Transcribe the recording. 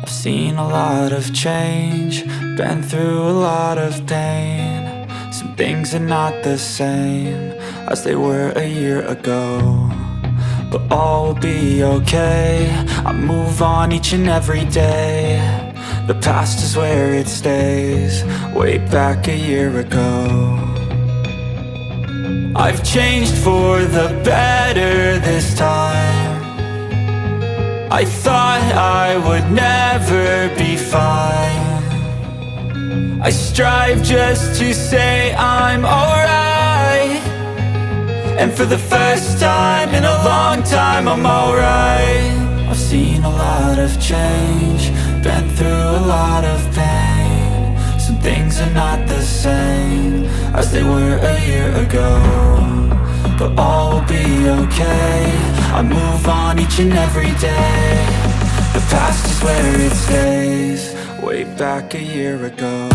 I've seen a lot of change, been through a lot of pain. Some things are not the same as they were a year ago, but all will be okay. I move on each and every day. The past is where it stays, way back a year ago. I've changed for the better this time. I thought I would never be fine. I strive just to say I'm alright, and for the first time in a long time I'm alright. I've seen a lot of change, been through a lot of pain. Some things are not the same as they were a year ago, but all will be okay. I move on each and every day. The past is where it stays, way back a year ago.